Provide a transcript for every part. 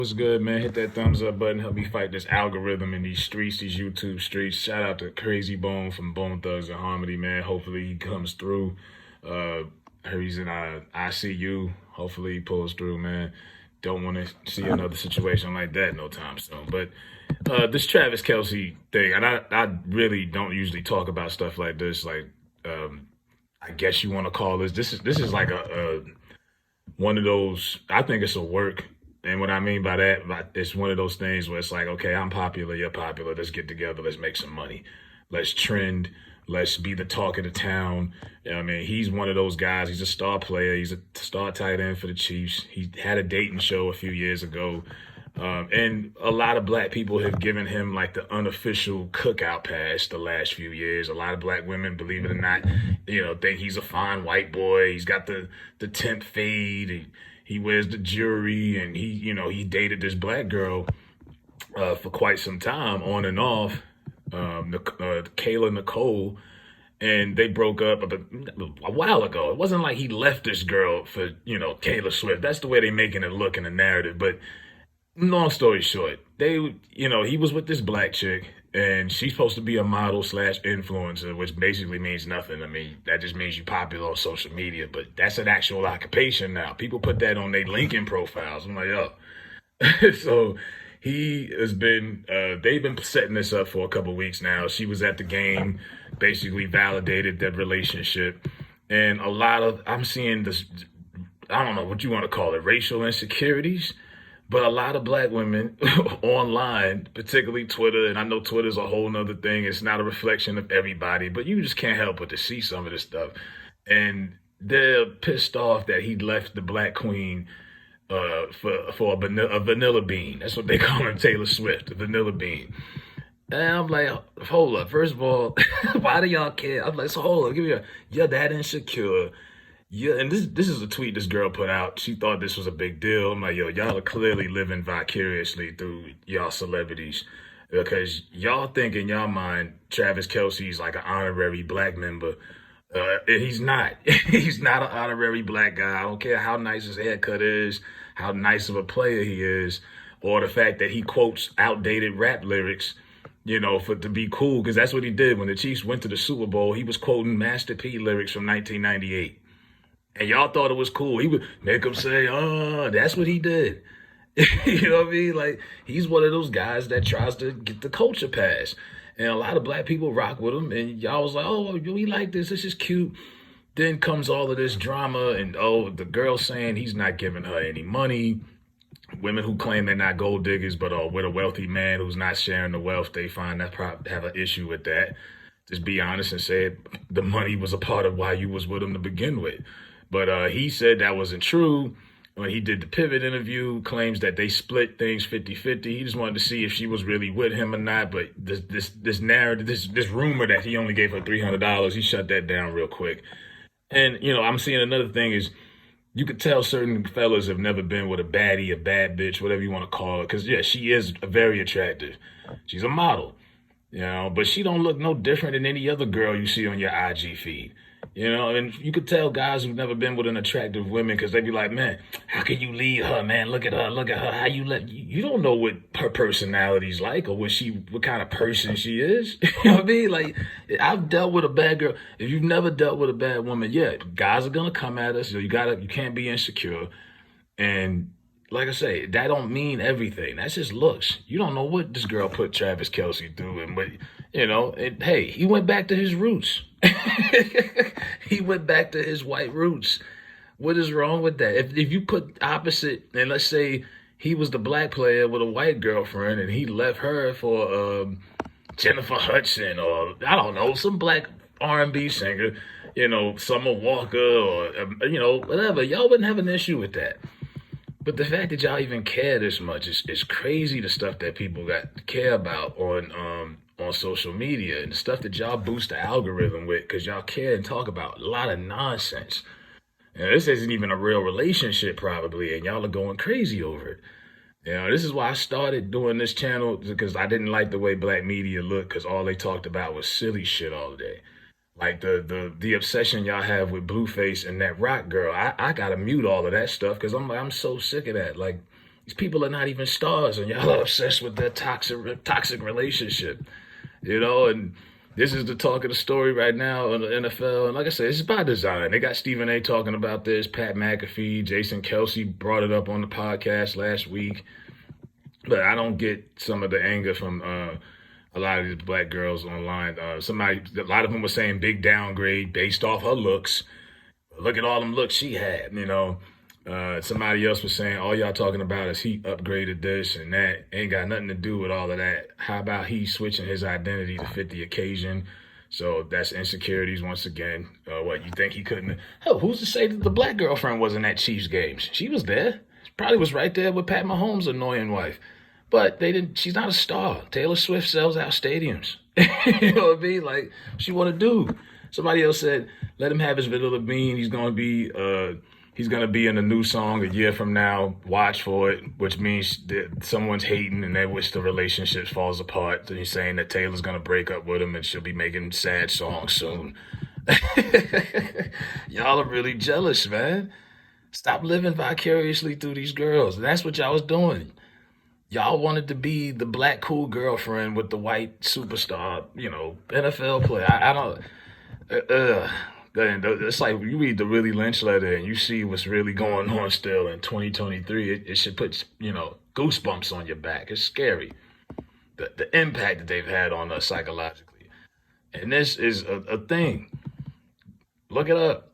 What's good, man? Hit that thumbs up button. Help me fight this algorithm in these streets, these YouTube streets. Shout out to Crazy Bone from Bone Thugs and Harmony, man. Hopefully he comes through. Uh, he's in ICU. Hopefully he pulls through, man. Don't want to see another situation like that no time soon. But this Travis Kelce thing, and I really don't usually talk about stuff like this. Like, I guess you want to call this is like a one of those. I think it's a work. And what I mean by that, it's one of those things where it's like, okay, I'm popular, you're popular. Let's get together. Let's make some money. Let's trend. Let's be the talk of the town. You know what I mean? He's one of those guys. He's a star player. He's a star tight end for the Chiefs. He had a dating show a few years ago. And a lot of black people have given him like the unofficial cookout pass the last few years. A lot of black women, believe it or not, think he's a fine white boy. He's got the temp fade. He wears the jewelry, and he dated this black girl for quite some time, on and off, Kayla Nicole, and they broke up a while ago. It wasn't like he left this girl for Taylor Swift. That's the way they're making it look in the narrative. But long story short, he was with this black chick, and she's supposed to be a model slash influencer, which basically means nothing. I mean, that just means you're popular on social media, but that's an actual occupation now. People put that on their LinkedIn profiles. I'm like, oh. So they've been setting this up for a couple weeks now. She was at the game, basically validated that relationship. And I'm seeing this, I don't know what you want to call it, racial insecurities. But a lot of black women online, particularly Twitter, and I know Twitter's a whole nother thing. It's not a reflection of everybody, but you just can't help but to see some of this stuff. And they're pissed off that he left the black queen for a vanilla bean. That's what they call him, Taylor Swift, a vanilla bean. And I'm like, hold up. First of all, why do y'all care? I'm like, so hold up, you're that insecure. Yeah, and this is a tweet this girl put out. She thought this was a big deal. I'm like, yo, y'all are clearly living vicariously through y'all celebrities, because y'all think in y'all mind Travis Kelce's like an honorary black member. And he's not. He's not an honorary black guy. I don't care how nice his haircut is, how nice of a player he is, or the fact that he quotes outdated rap lyrics, to be cool, because that's what he did when the Chiefs went to the Super Bowl. He was quoting Master P lyrics from 1998. And y'all thought it was cool. He would make them say, oh, that's what he did. You know what I mean? Like, he's one of those guys that tries to get the culture pass. And a lot of black people rock with him. And y'all was like, oh, we like this. This is cute. Then comes all of this drama. And, the girl saying he's not giving her any money. Women who claim they're not gold diggers, but are with a wealthy man who's not sharing the wealth, they find that have an issue with that. Just be honest and say the money was a part of why you was with him to begin with. But he said that wasn't true when he did the Pivot interview, claims that they split things 50-50. He just wanted to see if she was really with him or not. But this narrative, this rumor that he only gave her $300, he shut that down real quick. And, I'm seeing another thing is, you could tell certain fellas have never been with a baddie, a bad bitch, whatever you want to call it. Because, yeah, she is very attractive. She's a model, but she don't look no different than any other girl you see on your IG feed. And you could tell guys who've never been with an attractive woman, because they be like, man, how can you leave her, man? Look at her. How you don't know what her personality's like, or what kind of person she is. You know what I mean? Like, I've dealt with a bad girl. If you've never dealt with a bad woman, yeah, guys are gonna come at us. You can't be insecure. And like I say, that don't mean everything. That's just looks. You don't know what this girl put Travis Kelce through, and hey, he went back to his roots. He went back to his white roots. What is wrong with that? If you put opposite, and let's say he was the black player with a white girlfriend, and he left her for Jennifer Hudson, or I don't know, some black R&B singer, Summer Walker, or whatever, y'all wouldn't have an issue with that. But the fact that y'all even care this much is crazy. The stuff that people got care about on social media, and the stuff that y'all boost the algorithm with, because y'all care and talk about a lot of nonsense. And this isn't even a real relationship probably, and y'all are going crazy over it. This is why I started doing this channel, because I didn't like the way black media looked, because all they talked about was silly shit all day. Like the obsession y'all have with Blueface and that rock girl. I gotta mute all of that stuff, because I'm so sick of that. Like, These people are not even stars, and y'all are obsessed with their toxic relationship, and this is the talk of the story right now in the NFL. And like I said, it's by design. They got Stephen A. talking about this, Pat McAfee, Jason Kelce brought it up on the podcast last week. But I don't get some of the anger from a lot of these black girls online. A lot of them were saying big downgrade based off her looks. Look at all them looks she had, Somebody else was saying, all y'all talking about is he upgraded this and that. Ain't got nothing to do with all of that. How about he switching his identity to fit the occasion? So that's insecurities once again. What, you think he couldn't? Hell, who's to say that the black girlfriend wasn't at Chiefs games? She was there. She probably was right there with Pat Mahomes' annoying wife. But they didn't. She's not a star. Taylor Swift sells out stadiums. You know what I mean? Like, what she want to do? Somebody else said, let him have his little bean. He's gonna be in a new song a year from now. Watch for it, which means that someone's hating and they wish the relationship falls apart. And he's saying that Taylor's gonna break up with him and she'll be making sad songs soon. Y'all are really jealous, man. Stop living vicariously through these girls. And that's what y'all was doing. Y'all wanted to be the black cool girlfriend with the white superstar, NFL player. I don't. It's like you read the Willie Lynch letter and you see what's really going on still in 2023. It should put, goosebumps on your back. It's scary. The impact that they've had on us psychologically. And this is a thing. Look it up.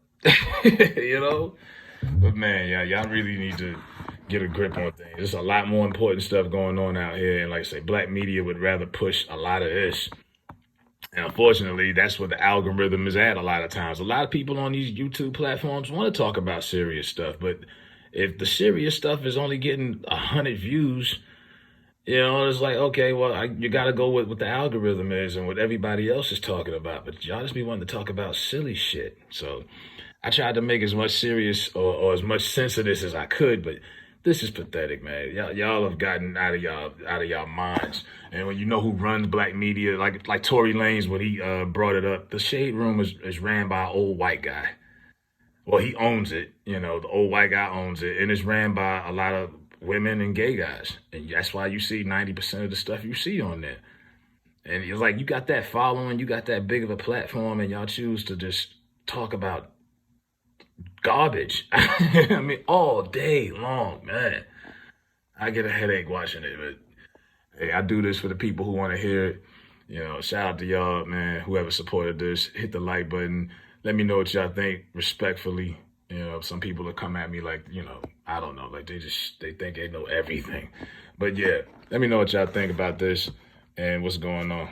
But man, y'all really need to get a grip on things. There's a lot more important stuff going on out here. And like I say, black media would rather push a lot of this. And unfortunately, that's where the algorithm is at a lot of times. A lot of people on these YouTube platforms want to talk about serious stuff. But if the serious stuff is only getting 100 views, it's like, okay, well, you got to go with what the algorithm is and what everybody else is talking about. But y'all just be wanting to talk about silly shit. So I tried to make as much serious or as much sense of this as I could, but this is pathetic, man. Y'all have gotten out of y'all minds. And when you know who runs black media, like Tory Lanez, when he brought it up, the Shade Room is ran by an old white guy. Well, he owns it. The old white guy owns it, and it's ran by a lot of women and gay guys. And that's why you see 90% of the stuff you see on there. And it's like you got that following, you got that big of a platform, and y'all choose to just talk about garbage. I mean, all day long, man. I get a headache watching it, but hey, I do this for the people who want to hear it. Shout out to y'all, man. Whoever supported this, hit the like button. Let me know what y'all think respectfully. Some people will come at me like, I don't know, like they think they know everything. But yeah, let me know what y'all think about this and what's going on.